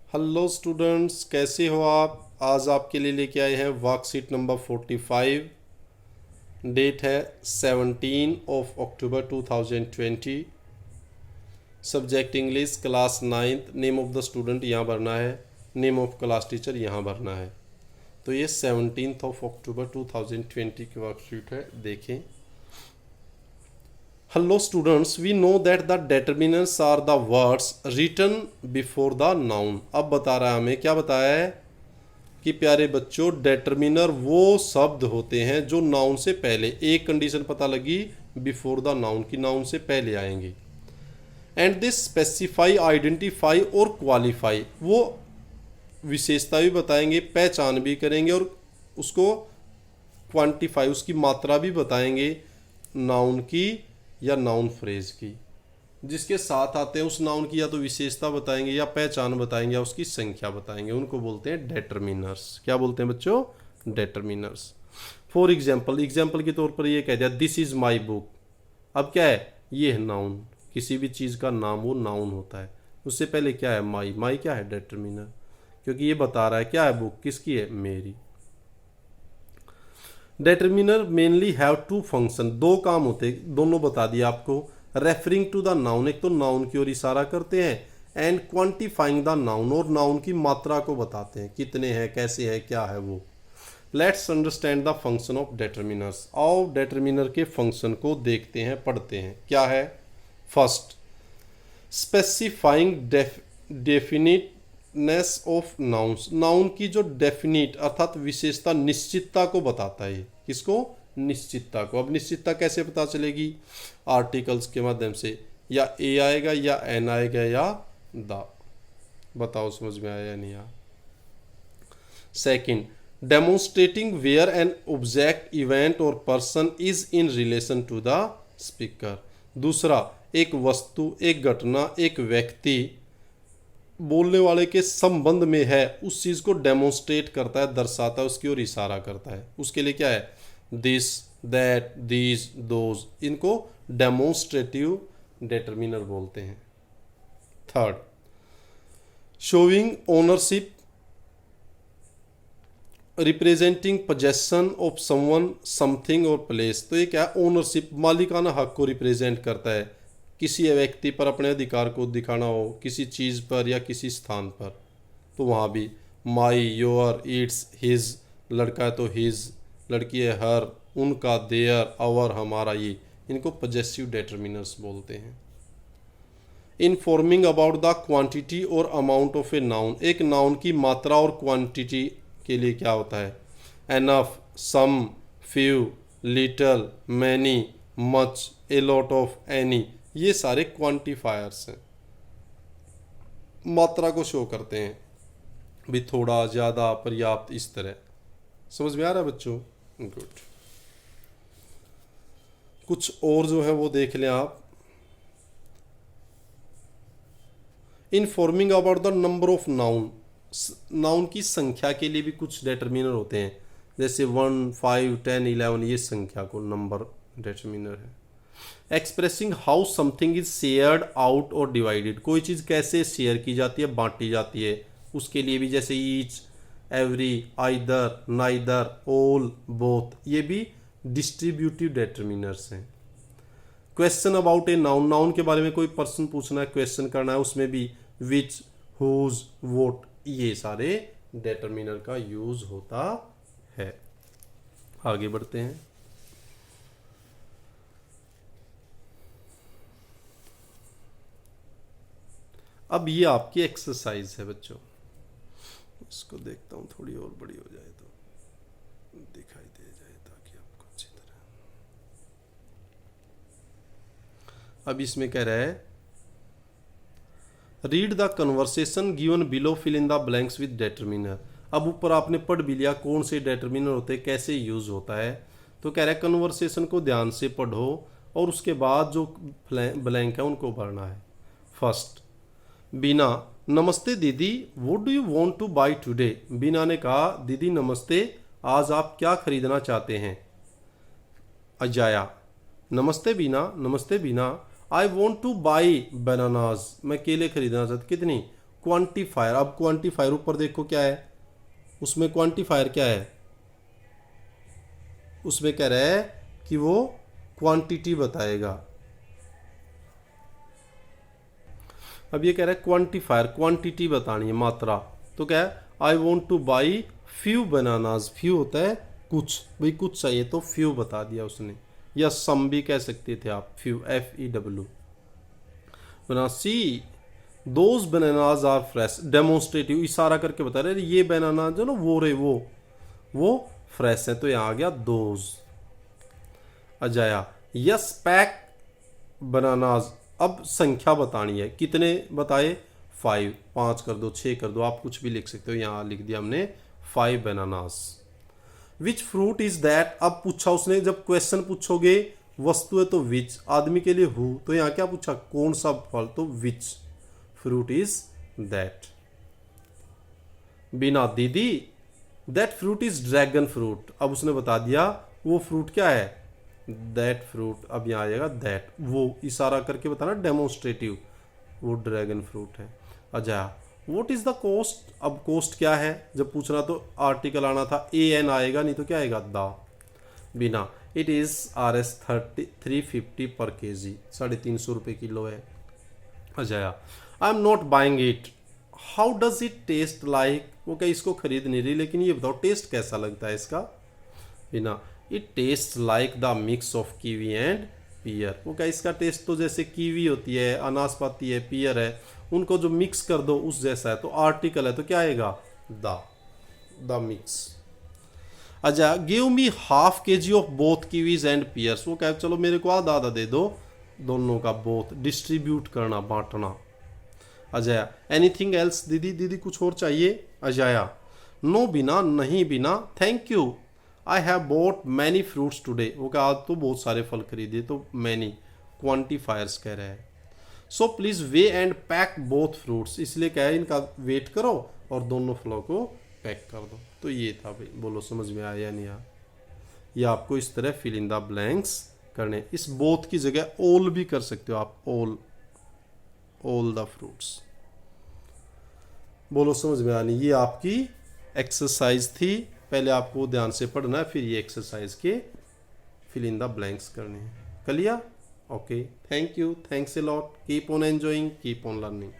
Hello students, कैसे हो आप। आज आपके लिए लेके आए हैं वर्कशीट नंबर 45। डेट है 17 अक्टूबर 2020। Subject English, class 9th। Name of the student यहाँ भरना है, नेम ऑफ क्लास टीचर यहाँ भरना है। तो ये 17 अक्टूबर 2020 की वर्कशीट है, देखें। Hello students, we know that the determinants are the words written before the noun। अब बता रहा है हमें, क्या बताया है कि प्यारे बच्चों, डेटर्मिनर वो शब्द होते हैं जो नाउन से पहले, एक कंडीशन पता लगी बिफोर द नाउन की, नाउन से पहले आएंगे। एंड दिस स्पेसिफाई, आइडेंटिफाई और क्वालिफाई, वो विशेषता भी बताएंगे, पहचान भी करेंगे और उसको क्वांटिफाई, उसकी मात्रा भी बताएंगे नाउन की या नाउन फ्रेज की। जिसके साथ आते हैं उस नाउन की या तो विशेषता बताएंगे या पहचान बताएंगे या उसकी संख्या बताएंगे, उनको बोलते हैं डेटर्मिनर्स। क्या बोलते हैं बच्चों? डेटर्मिनर्स। फॉर एग्जाम्पल, एग्जाम्पल के तौर पर ये कह दिया दिस इज माई बुक। अब क्या है? ये है नाउन। किसी भी चीज़ का नाम वो नाउन होता है। उससे पहले क्या है? माई। माई क्या है? डेटर्मिनर, क्योंकि ये बता रहा है क्या है, बुक किसकी है? मेरी। डेटर्मिनर मेनली हैव टू फंक्शन, दो काम होते, दोनों बता दिया आपको। रेफरिंग टू द नाउन, एक तो नाउन की ओर इशारा करते हैं, एंड क्वांटिफाइंग द नाउन, और नाउन की मात्रा को बताते हैं, कितने हैं, कैसे है, क्या है वो। Let's understand the function of determiners. आओ डेटर्मिनर के फंक्शन को देखते हैं, पढ़ते हैं। क्या है? First, specifying definiteness of nouns, noun की जो डेफिनिट अर्थात विशेषता, निश्चितता को बताता है। किसको? निश्चितता को। अब निश्चितता कैसे पता चलेगी? आर्टिकल्स के माध्यम से, या ए आएगा या एन आएगा या द। बताओ समझ में आया या नहीं आया? Second, demonstrating where an object, event और person is in relation to the speaker. दूसरा, एक वस्तु, एक घटना, एक व्यक्ति बोलने वाले के संबंध में है, उस चीज़ को डेमोन्स्ट्रेट करता है, दर्शाता है, उसकी ओर इशारा करता है। उसके लिए क्या है? दिस, दैट, दीज, दोज, इनको डेमोन्स्ट्रेटिव डेटर्मिनर बोलते हैं। Third, showing ownership, representing possession of someone, something और प्लेस। तो ये क्या है? ओनरशिप, मालिकाना हक को रिप्रेजेंट करता है। किसी व्यक्ति पर अपने अधिकार को दिखाना हो, किसी चीज़ पर या किसी स्थान पर, तो वहाँ भी माई, योर, इट्स, हिज, लड़का है तो हिज, लड़की है हर, उनका, देयर, आवर, हमारा, ये, इनको पजेसिव डेटर्मिनर्स बोलते हैं। इन्फॉर्मिंग अबाउट द क्वांटिटी और अमाउंट ऑफ ए नाउन, एक नाउन की मात्रा और क्वांटिटी के लिए क्या होता है? Enough, some, few, little, many, much, a lot of, any, ये सारे क्वांटिफायर्स हैं, मात्रा को शो करते हैं भी, थोड़ा, ज़्यादा, पर्याप्त, इस तरह। समझ में आ रहा है बच्चों? गुड। कुछ और जो है वो देख लें आप। Informing about the number of noun, noun की संख्या के लिए भी कुछ डेटर्मिनर होते हैं, जैसे 1, 5, 10, 11, ये संख्या को नंबर डेटर्मिनर है। Expressing how something is shared out और डिवाइडेड, कोई चीज़ कैसे शेयर की जाती है, बांटी जाती है, उसके लिए भी, जैसे each, every, either, neither, all, both, ये भी डिस्ट्रीब्यूटिव डेटर्मिनर्स हैं। Question about a noun, noun के बारे में कोई पर्सन पूछना है, क्वेश्चन करना है, उसमें भी विच, हुज, वोट, ये सारे डेटर्मिनर का यूज होता है। आगे बढ़ते हैं। अब ये आपकी एक्सरसाइज है बच्चों, इसको देखता हूँ थोड़ी और बड़ी हो जाए तो दिखाई दे जाए, ताकि आपको अच्छी तरह। अब इसमें कह रहा है read the conversation given below, fill in the blanks with determiner. अब ऊपर आपने पढ़ भी लिया कौन से डेटर्मिनर होते हैं, कैसे यूज होता है। तो कह रहा है कन्वर्सेशन को ध्यान से पढ़ो और उसके बाद जो ब्लैंक है उनको भरना है। First, Beena, namaste didi, what do you want to buy today. Beena ने कहा, दीदी नमस्ते, आज आप क्या खरीदना चाहते हैं। अजाया, namaste Beena, namaste Beena, I want to buy bananas, मैं केले खरीदना चाहता। कितनी? क्वांटिफायर। अब क्वांटिफायर ऊपर देखो क्या है, उसमें क्वांटिफायर क्या है, उसमें कह रहा है कि वो क्वांटिटी बताएगा। अब ये कह रहा है क्वांटिफायर, क्वांटिटी बतानी है, मात्रा। तो क्या है, आई want to by few bananas. Few होता है कुछ, भाई कुछ चाहिए तो फ्यू बता दिया उसने, या सम भी कह सकते थे आप, फ्यू FEW। बना see those bananas are fresh, demonstrative, इशारा करके बता रहे ये बनाना जो ना वो रे वो फ्रेश है, तो यहाँ आ गया दोज। अजाया यस पैक बनानाज। अब संख्या बतानी है, कितने बताए, 5, 5 कर दो, 6 कर दो, आप कुछ भी लिख सकते हो, यहाँ लिख दिया हमने 5 bananas. Which fruit is that. अब पूछा उसने, जब क्वेश्चन पूछोगे वस्तु है तो विच, आदमी के लिए हु, तो यहाँ क्या पूछा, कौन सा फल, तो विच फ्रूट इज दैट। बिना दीदी that fruit is dragon fruit. अब उसने बता दिया वो फ्रूट क्या है, दैट फ्रूट। अब यहाँ आएगा दैट, वो इशारा करके बताना, डेमोन्स्ट्रेटिव, वो ड्रैगन फ्रूट है। अच्छा व्हाट इज द कॉस्ट। अब कॉस्ट क्या है, जब पूछना तो आर्टिकल आना था, AN आएगा, नहीं तो क्या आएगा, द। बिना इट इज RS 350 पर KG, 350 रुपये किलो है। अच्छा I am not buying it, how does it taste like. वो क्या इसको खरीद नहीं रही, लेकिन ये बताओ टेस्ट कैसा लगता है इसका। Beena it taste like the mix of kiwi and pear. वो क्या इसका टेस्ट तो जैसे कीवी होती है, अनाशपाती है, पियर है, उनको जो मिक्स कर दो उस जैसा है। तो आर्टिकल है तो क्या आएगा, द मिक्स। अच्छा give me ½ kg of both kiwis and pears. वो क्या चलो मेरे को आधा आधा दे दो दोनों का, बोथ डिस्ट्रीब्यूट करना, बांटना। Ajaya anything else. दीदी कुछ और चाहिए। अजया नो बिना, नहीं बिना, thank you I have boat many fruits today. वो क्या आज तो बहुत सारे फल खरीदे, तो मैनी क्वांटिफायर्स कह रहे हैं। So please way and pack both fruits, इसलिए क्या है इनका वेट करो और दोनों फलों को पैक कर दो। तो ये था भाई, बोलो समझ में आया या नहीं आया। ये आपको इस तरह फिल इन द ब्लैंक्स करने। इस बोथ की जगह ऑल भी कर सकते हो आप, ऑल द फ्रूट्स। बोलो समझ में आनी। ये आपकी एक्सरसाइज थी, पहले आपको ध्यान से पढ़ना है, फिर ये एक्सरसाइज के फिल इन द ब्लैंक्स करने हैं। कर लिया? Okay, thank you, thanks a lot, keep on enjoying, keep on learning.